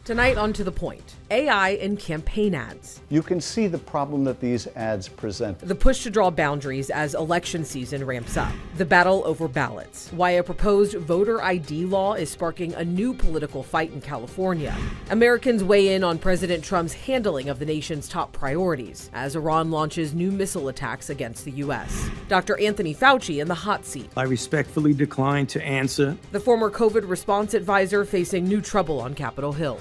Tonight on To The Point, AI in campaign ads. You can see the problem that these ads present. The push to draw boundaries as election season ramps up. The battle over ballots. Why a proposed voter ID law is sparking a new political fight in California. Americans weigh in on President Trump's handling of the nation's top priorities as Iran launches new missile attacks against the U.S. Dr. Anthony Fauci in the hot seat. I respectfully decline to answer. The former COVID response advisor facing new trouble on Capitol Hill.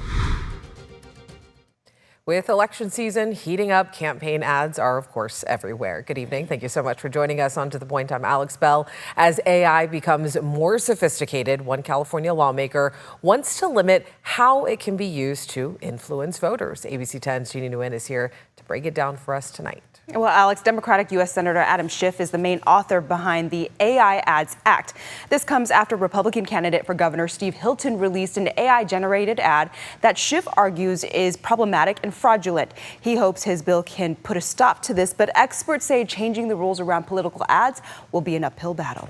With election season heating up, campaign ads are, of course, everywhere. Good evening. Thank you so much for joining us on To The Point. I'm Alex Bell. As AI becomes more sophisticated, one California lawmaker wants to limit how it can be used to influence voters. ABC 10's Jeannie Nguyen is here to break it down for us tonight. Well, Alex, Democratic U.S. Senator Adam Schiff is the main author behind the AI Ads Act. This comes after Republican candidate for governor Steve Hilton released an AI-generated ad that Schiff argues is problematic and fraudulent. He hopes his bill can put a stop to this, but experts say changing the rules around political ads will be an uphill battle.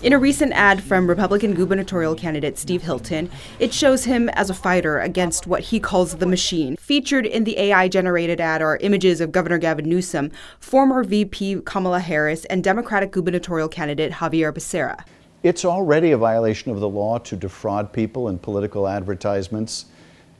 In a recent ad from Republican gubernatorial candidate Steve Hilton, it shows him as a fighter against what he calls the machine. Featured in the AI-generated ad are images of Governor Gavin Newsom, former VP Kamala Harris, and Democratic gubernatorial candidate Javier Becerra. It's already a violation of the law to defraud people in political advertisements.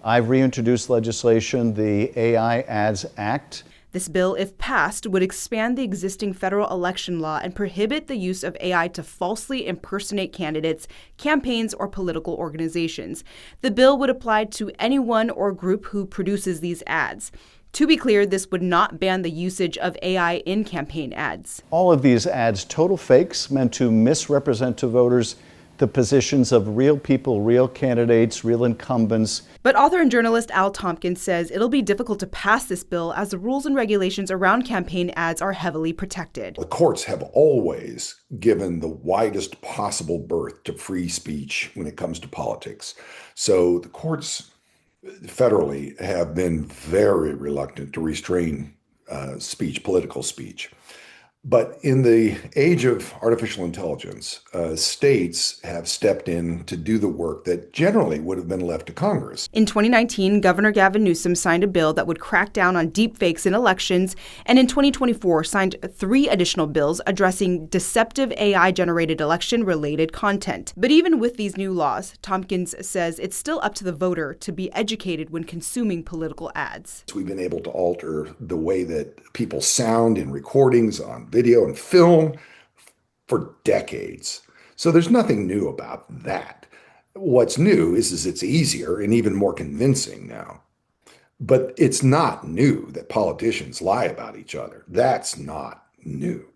I've reintroduced legislation, the AI Ads Act. This bill, if passed, would expand the existing federal election law and prohibit the use of AI to falsely impersonate candidates, campaigns, or political organizations. The bill would apply to anyone or group who produces these ads. To be clear, this would not ban the usage of AI in campaign ads. All of these ads, total fakes meant to misrepresent to voters the positions of real people, real candidates, real incumbents. But author and journalist Al Tompkins says it'll be difficult to pass this bill as the rules and regulations around campaign ads are heavily protected. The courts have always given the widest possible berth to free speech when it comes to politics. So the courts federally have been very reluctant to restrain speech, political speech. But in the age of artificial intelligence, states have stepped in to do the work that generally would have been left to Congress. In 2019, Governor Gavin Newsom signed a bill that would crack down on deepfakes in elections, and in 2024 signed 3 additional bills addressing deceptive AI-generated election-related content. But even with these new laws, Tompkins says it's still up to the voter to be educated when consuming political ads. We've been able to alter the way that people sound in recordings, on video and film for decades. So there's nothing new about that. What's new is it's easier and even more convincing now. But it's not new that politicians lie about each other. That's not new.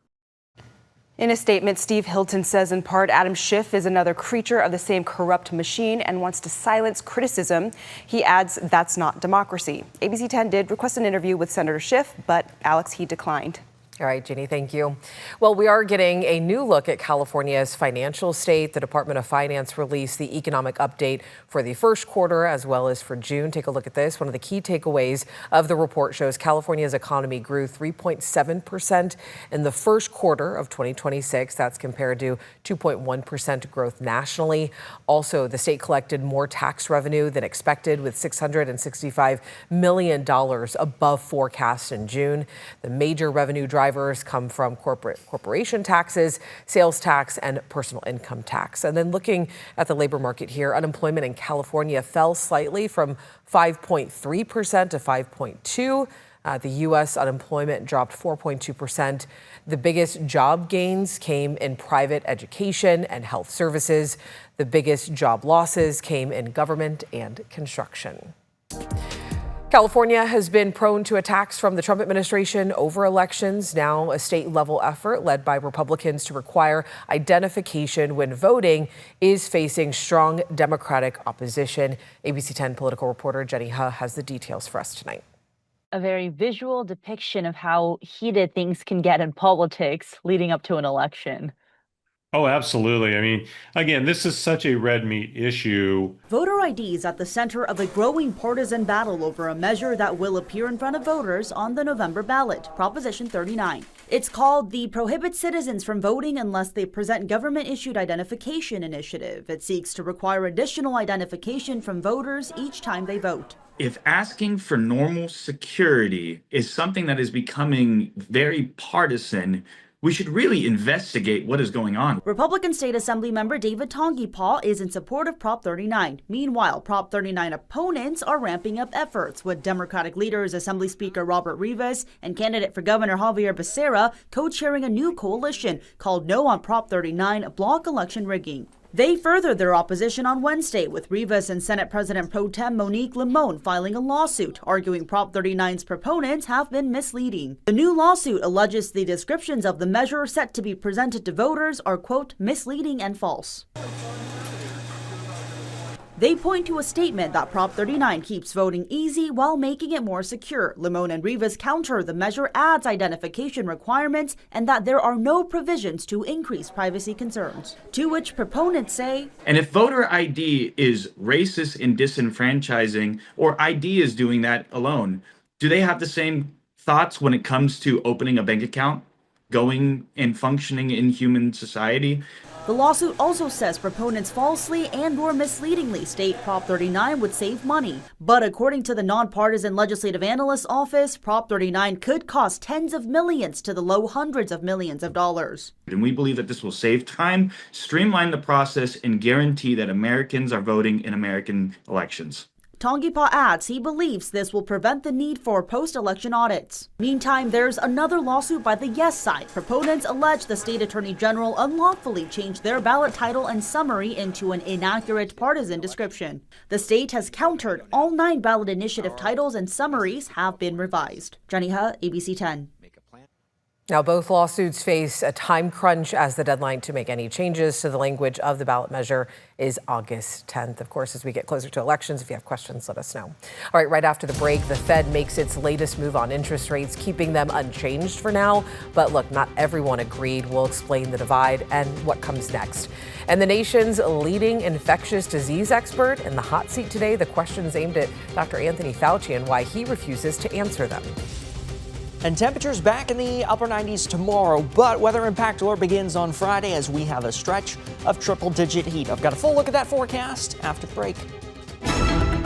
In a statement, Steve Hilton says in part Adam Schiff is another creature of the same corrupt machine and wants to silence criticism. He adds that's not democracy. ABC 10 did request an interview with Senator Schiff, but Alex, he declined. All right, Jeannie, thank you. Well, we are getting a new look at California's financial state. The Department of Finance released the economic update for the first quarter as well as for June. Take a look at this. One of the key takeaways of the report shows California's economy grew 3.7% in the first quarter of 2026. That's compared to 2.1% growth nationally. Also, the state collected more tax revenue than expected, with $665 million above forecast in June. The major revenue drivers come from corporation taxes, sales tax, and personal income tax. And then looking at the labor market here, unemployment in California fell slightly from 5.3% to 5.2%. The U.S. unemployment dropped 4.2%. The biggest job gains came in private education and health services. The biggest job losses came in government and construction. California has been prone to attacks from the Trump administration over elections. Now a state-level effort led by Republicans to require identification when voting is facing strong Democratic opposition. ABC 10 political reporter Jenny He has the details for us tonight. A very visual depiction of how heated things can get in politics leading up to an election. Oh, absolutely. I mean, again, this is such a red meat issue. Voter ID is at the center of a growing partisan battle over a measure that will appear in front of voters on the November ballot, Proposition 39. It's called the Prohibit Citizens from Voting Unless They Present Government-Issued Identification initiative. It seeks to require additional identification from voters each time they vote. If asking for normal security is something that is becoming very partisan, we should really investigate what is going on. Republican State Assembly member David Tongipaw is in support of Prop 39. Meanwhile, Prop 39 opponents are ramping up efforts, with Democratic leaders Assembly Speaker Robert Rivas and candidate for Governor Javier Becerra co-chairing a new coalition called No on Prop 39 Block Election Rigging. They furthered their opposition on Wednesday, with Rivas and Senate President Pro Tem Monique Limon filing a lawsuit, arguing Prop 39's proponents have been misleading. The new lawsuit alleges the descriptions of the measure set to be presented to voters are, quote, misleading and false. They point to a statement that Prop 39 keeps voting easy while making it more secure. Limon and Rivas counter the measure adds identification requirements and that there are no provisions to increase privacy concerns. To which proponents say, and if voter ID is racist and disenfranchising, or ID is doing that alone, do they have the same thoughts when it comes to opening a bank account, going and functioning in human society? The lawsuit also says proponents falsely and/or misleadingly state Prop 39 would save money. But according to the nonpartisan Legislative Analyst's Office, Prop 39 could cost tens of millions to the low hundreds of millions of dollars. And we believe that this will save time, streamline the process, and guarantee that Americans are voting in American elections. Tongipaw adds he believes this will prevent the need for post-election audits. Meantime, there's another lawsuit by the Yes side. Proponents allege the state attorney general unlawfully changed their ballot title and summary into an inaccurate partisan description. The state has countered all 9 ballot initiative titles and summaries have been revised. Jenny Ha, ABC 10. Now, both lawsuits face a time crunch as the deadline to make any changes to the language of the ballot measure is August 10th. Of course, as we get closer to elections, if you have questions, let us know. All right, after the break, the Fed makes its latest move on interest rates, keeping them unchanged for now. But look, not everyone agreed. We'll explain the divide and what comes next. And the nation's leading infectious disease expert in the hot seat today, the questions aimed at Dr. Anthony Fauci and why he refuses to answer them. And temperatures back in the upper 90s tomorrow, but weather impact alert begins on Friday as we have a stretch of triple-digit heat. I've got a full look at that forecast after the break.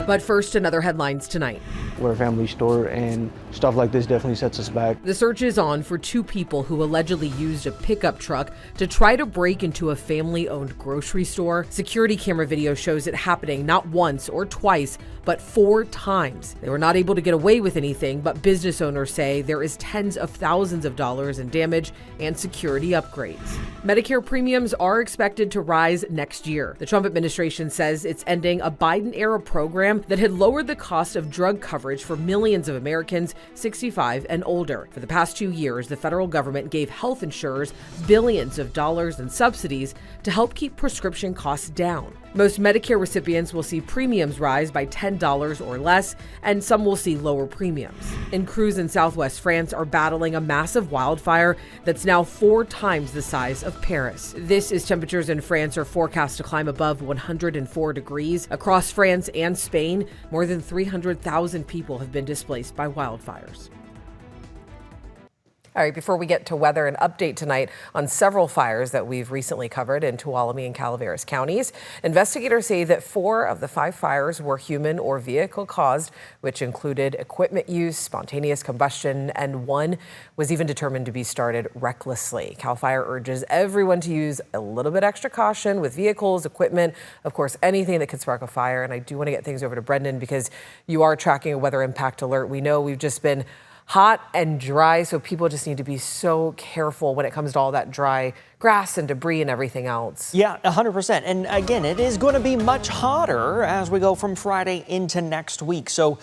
But first, another headlines tonight. We're a family store, and stuff like this definitely sets us back. The search is on for 2 people who allegedly used a pickup truck to try to break into a family-owned grocery store. Security camera video shows it happening not once or twice, but 4 times. They were not able to get away with anything, but business owners say there is tens of thousands of dollars in damage and security upgrades. Medicare premiums are expected to rise next year. The Trump administration says it's ending a Biden-era program that had lowered the cost of drug coverage for millions of Americans 65 and older. For the past 2 years, the federal government gave health insurers billions of dollars in subsidies to help keep prescription costs down. Most Medicare recipients will see premiums rise by $10 or less, and some will see lower premiums. And crews in southwest France are battling a massive wildfire that's now 4 times the size of Paris. This is temperatures in France are forecast to climb above 104 degrees. Across France and Spain, more than 300,000 people have been displaced by wildfires. All right, before we get to weather, an update tonight on several fires that we've recently covered in Tuolumne and Calaveras counties. Investigators say that 4 of the 5 fires were human or vehicle caused, which included equipment use, spontaneous combustion, and 1 was even determined to be started recklessly. CAL FIRE urges everyone to use a little bit extra caution with vehicles, equipment, of course, anything that could spark a fire. And I do want to get things over to Brendan because you are tracking a weather impact alert. We know we've just been hot and dry, so people just need to be so careful when it comes to all that dry grass and debris and everything else. Yeah, 100%. And again, it is going to be much hotter as we go from Friday into next week. So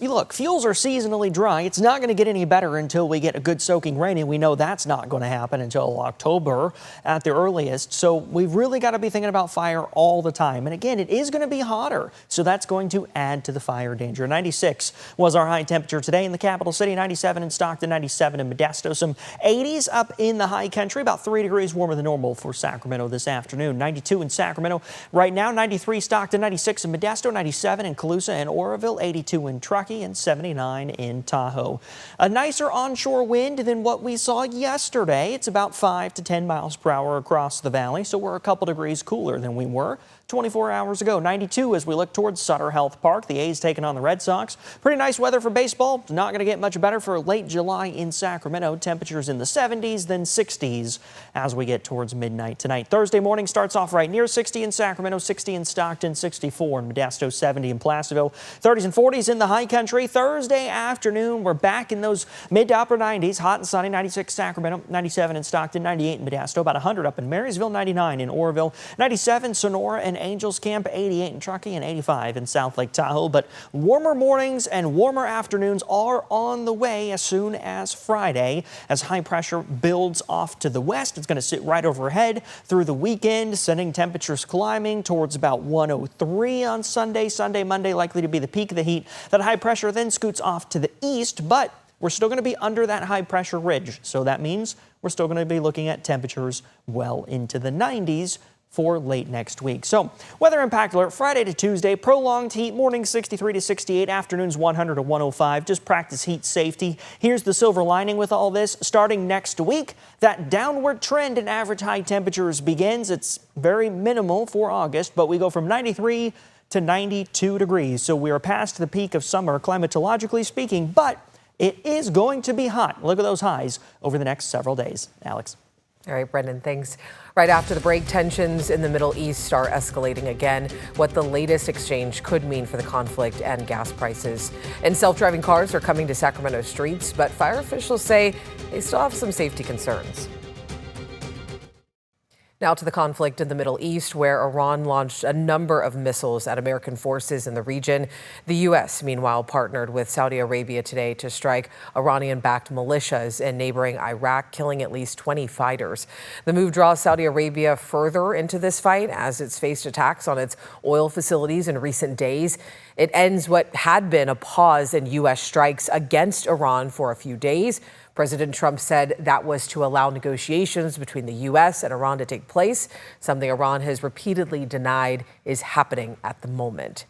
Look, fuels are seasonally dry. It's not going to get any better until we get a good soaking rain, and we know that's not going to happen until October at the earliest. So we've really got to be thinking about fire all the time. And again, it is going to be hotter, so that's going to add to the fire danger. 96 was our high temperature today in the capital city, 97 in Stockton, 97 in Modesto. Some 80s up in the high country, about 3 degrees warmer than normal for Sacramento this afternoon. 92 in Sacramento right now, 93 Stockton, 96 in Modesto, 97 in Colusa and Oroville, 82 in Truckee, and 79 in Tahoe. A nicer onshore wind than what we saw yesterday. It's about 5 to 10 miles per hour across the valley, so we're a couple degrees cooler than we were 24 hours ago. 92 as we look towards Sutter Health Park. The A's taking on the Red Sox. Pretty nice weather for baseball. Not going to get much better for late July in Sacramento. Temperatures in the 70s, then 60s as we get towards midnight tonight. Thursday morning starts off right near 60 in Sacramento, 60 in Stockton, 64 in Modesto, 70 in Placerville, 30s and 40s in the high country. Thursday afternoon, we're back in those mid to upper 90s. Hot and sunny, 96 Sacramento, 97 in Stockton, 98 in Modesto, about 100 up in Marysville, 99 in Oroville, 97 Sonora and Angels Camp, 88 in Truckee, and 85 in South Lake Tahoe. But warmer mornings and warmer afternoons are on the way as soon as Friday. As high pressure builds off to the west, it's going to sit right overhead through the weekend, sending temperatures climbing towards about 103 on Sunday. Monday likely to be the peak of the heat. That high pressure then scoots off to the east, but we're still going to be under that high pressure ridge. So that means we're still going to be looking at temperatures well into the 90s for late next week. So weather impact alert Friday to Tuesday, prolonged heat, mornings 63 to 68, afternoons 100 to 105. Just practice heat safety. Here's the silver lining with all this. Starting next week, that downward trend in average high temperatures begins. It's very minimal for August, but we go from 93 to 92 degrees. So we are past the peak of summer, climatologically speaking, but it is going to be hot. Look at those highs over the next several days. Alex. All right, Brendan, thanks. Right after the break, tensions in the Middle East are escalating again. What the latest exchange could mean for the conflict and gas prices. And self-driving cars are coming to Sacramento streets, but fire officials say they still have some safety concerns. Now to the conflict in the Middle East, where Iran launched a number of missiles at American forces in the region. The U.S., meanwhile, partnered with Saudi Arabia today to strike Iranian-backed militias in neighboring Iraq, killing at least 20 fighters. The move draws Saudi Arabia further into this fight as it's faced attacks on its oil facilities in recent days. It ends what had been a pause in U.S. strikes against Iran for a few days. President Trump said that was to allow negotiations between the U.S. and Iran to take place, something Iran has repeatedly denied is happening at the moment.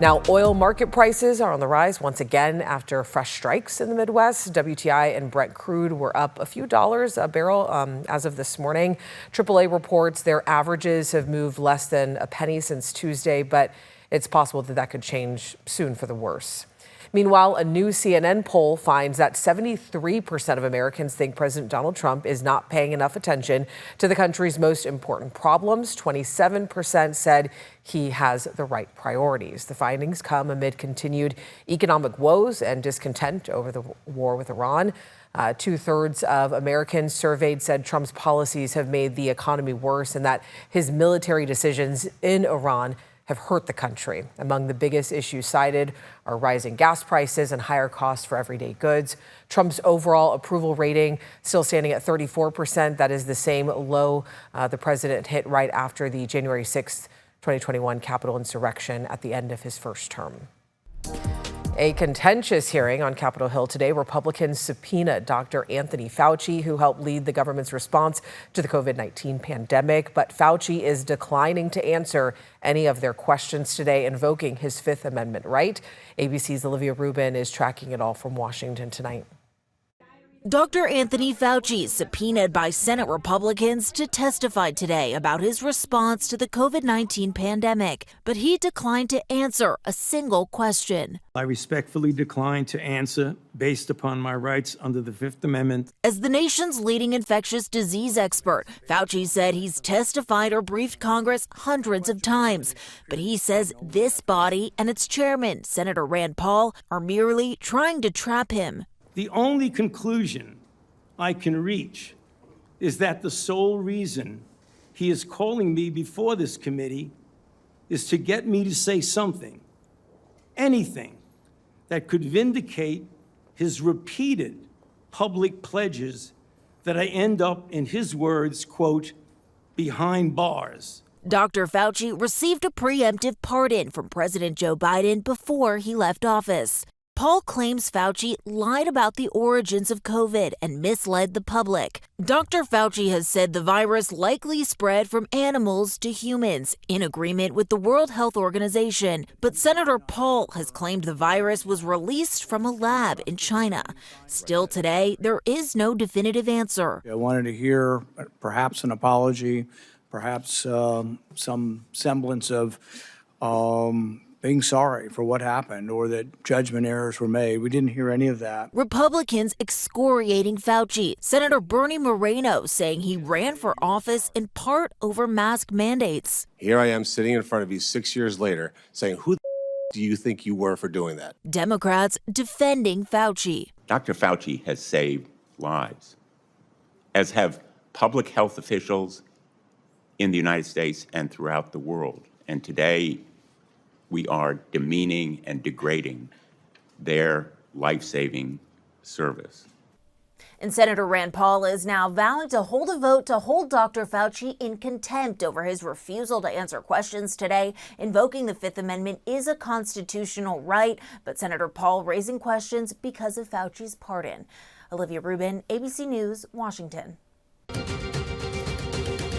Now, oil market prices are on the rise once again after fresh strikes in the Midwest. WTI and Brent crude were up a few dollars a barrel as of this morning. AAA reports their averages have moved less than a penny since Tuesday, but it's possible that could change soon for the worse. Meanwhile, a new CNN poll finds that 73% of Americans think President Donald Trump is not paying enough attention to the country's most important problems. 27% said he has the right priorities. The findings come amid continued economic woes and discontent over the war with Iran. 2/3 of Americans surveyed said Trump's policies have made the economy worse and that his military decisions in Iran have hurt the country. Among the biggest issues cited are rising gas prices and higher costs for everyday goods. Trump's overall approval rating still standing at 34%. That is the same low the president hit right after the January 6th, 2021 Capitol insurrection at the end of his first term. A contentious hearing on Capitol Hill today. Republicans subpoenaed Dr. Anthony Fauci, who helped lead the government's response to the COVID-19 pandemic. But Fauci is declining to answer any of their questions today, invoking his Fifth Amendment right. ABC's Olivia Rubin is tracking it all from Washington tonight. Dr. Anthony Fauci is subpoenaed by Senate Republicans to testify today about his response to the COVID-19 pandemic, but he declined to answer a single question. I respectfully decline to answer based upon my rights under the Fifth Amendment. As the nation's leading infectious disease expert, Fauci said he's testified or briefed Congress hundreds of times, but he says this body and its chairman, Senator Rand Paul, are merely trying to trap him. The only conclusion I can reach is that the sole reason he is calling me before this committee is to get me to say something, anything, that could vindicate his repeated public pledges that I end up, in his words, quote, behind bars. Dr. Fauci received a preemptive pardon from President Joe Biden before he left office. Paul claims Fauci lied about the origins of COVID and misled the public. Dr. Fauci has said the virus likely spread from animals to humans, in agreement with the World Health Organization. But Senator Paul has claimed the virus was released from a lab in China. Still today, there is no definitive answer. I wanted to hear perhaps an apology, perhaps some semblance of being sorry for what happened or that judgment errors were made. We didn't hear any of that. Republicans excoriating Fauci. Senator Bernie Moreno saying he ran for office in part over mask mandates. Here I am sitting in front of you 6 years later saying, who the do you think you were for doing that? Democrats defending Fauci. Dr. Fauci has saved lives, as have public health officials in the United States and throughout the world. And today, we are demeaning and degrading their life-saving service. And Senator Rand Paul is now vowing to hold a vote to hold Dr. Fauci in contempt over his refusal to answer questions today, invoking the Fifth Amendment is a constitutional right, but Senator Paul raising questions because of Fauci's pardon. Olivia Rubin, ABC News, Washington.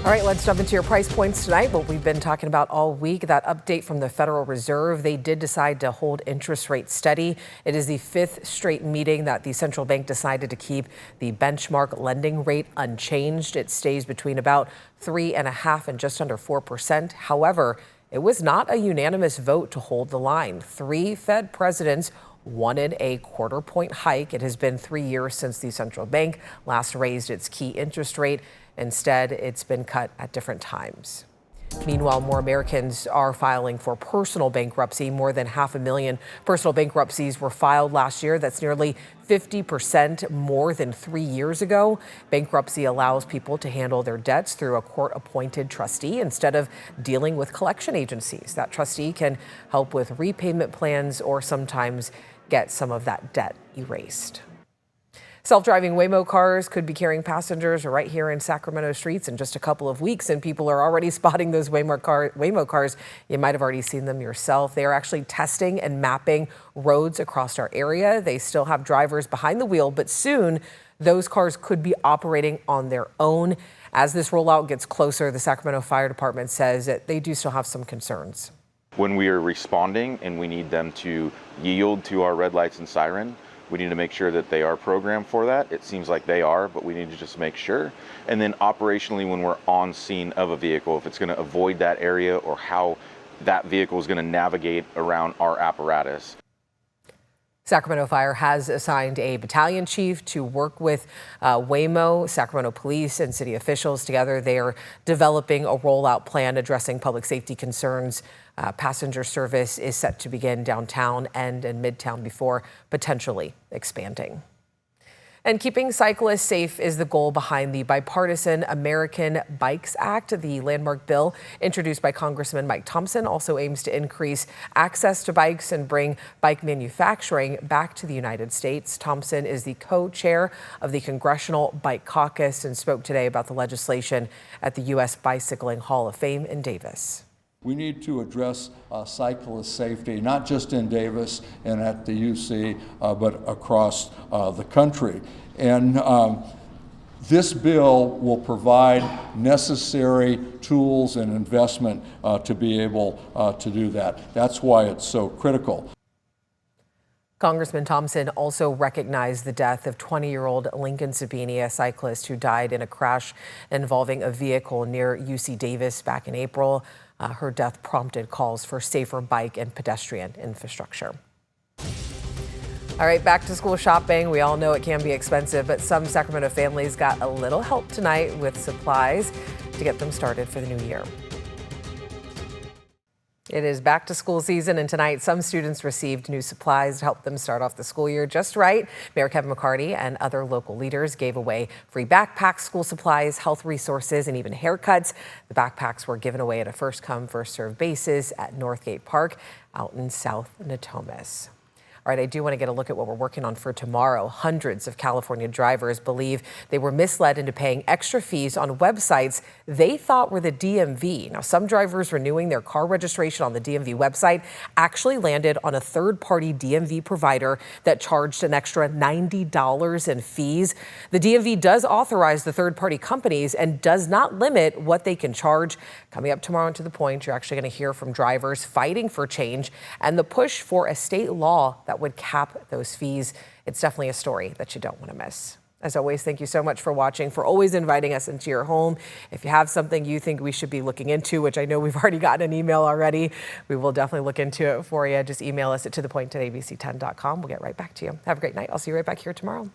All right, let's jump into your price points tonight. What we've been talking about all week, that update from the Federal Reserve. They did decide to hold interest rates steady. It is the fifth straight meeting that the central bank decided to keep the benchmark lending rate unchanged. It stays between about 3.5% and just under 4%. However, it was not a unanimous vote to hold the line. 3 Fed presidents wanted a quarter-point hike. It has been 3 years since the central bank last raised its key interest rate. Instead, it's been cut at different times. Meanwhile, more Americans are filing for personal bankruptcy. More than 500,000 personal bankruptcies were filed last year. That's nearly 50% more than 3 years ago. Bankruptcy allows people to handle their debts through a court-appointed trustee instead of dealing with collection agencies. That trustee can help with repayment plans or sometimes get some of that debt erased. Self-driving Waymo cars could be carrying passengers right here in Sacramento streets in just a couple of weeks, and people are already spotting those Waymo cars. You might have already seen them yourself. They are actually testing and mapping roads across our area. They still have drivers behind the wheel, but soon those cars could be operating on their own. As this rollout gets closer, the Sacramento Fire Department says that they do still have some concerns. When we are responding and we need them to yield to our red lights and siren, we need to make sure that they are programmed for that. It seems like they are, but we need to just make sure. And then operationally, when we're on scene of a vehicle, if it's going to avoid that area or how that vehicle is going to navigate around our apparatus. Sacramento Fire has assigned a battalion chief to work with Waymo, Sacramento police, and city officials. Together, they are developing a rollout plan addressing public safety concerns. Passenger service is set to begin downtown and in Midtown before potentially expanding. And keeping cyclists safe is the goal behind the bipartisan American Bikes Act. The landmark bill introduced by Congressman Mike Thompson also aims to increase access to bikes and bring bike manufacturing back to the United States. Thompson is the co-chair of the Congressional Bike Caucus and spoke today about the legislation at the U.S. Bicycling Hall of Fame in Davis. We need to address cyclist safety, not just in Davis and at the UC, but across the country. And this bill will provide necessary tools and investment to be able to do that. That's why it's so critical. Congressman Thompson also recognized the death of 20-year-old Lincoln Sabini, a cyclist who died in a crash involving a vehicle near UC Davis back in April. Her death prompted calls for safer bike and pedestrian infrastructure. All right, back to school shopping. We all know it can be expensive, but some Sacramento families got a little help tonight with supplies to get them started for the new year. It is back to school season, and tonight some students received new supplies to help them start off the school year just right. Mayor Kevin McCarty and other local leaders gave away free backpacks, school supplies, health resources, and even haircuts. The backpacks were given away at a first-come, first-served basis at Northgate Park out in South Natomas. All right, I do want to get a look at what we're working on for tomorrow. Hundreds of California drivers believe they were misled into paying extra fees on websites they thought were the DMV. Now, some drivers renewing their car registration on the DMV website actually landed on a third-party DMV provider that charged an extra $90 in fees. The DMV does authorize the third-party companies and does not limit what they can charge. Coming up tomorrow on To The Point, you're actually going to hear from drivers fighting for change and the push for a state law that would cap those fees. It's definitely a story that you don't want to miss. As always, thank you so much for watching, for always inviting us into your home. If you have something you think we should be looking into, which I know we've already gotten an email already, we will definitely look into it for you. Just email us at tothepoint@abc10.com. We'll get right back to you. Have a great night. I'll see you right back here tomorrow.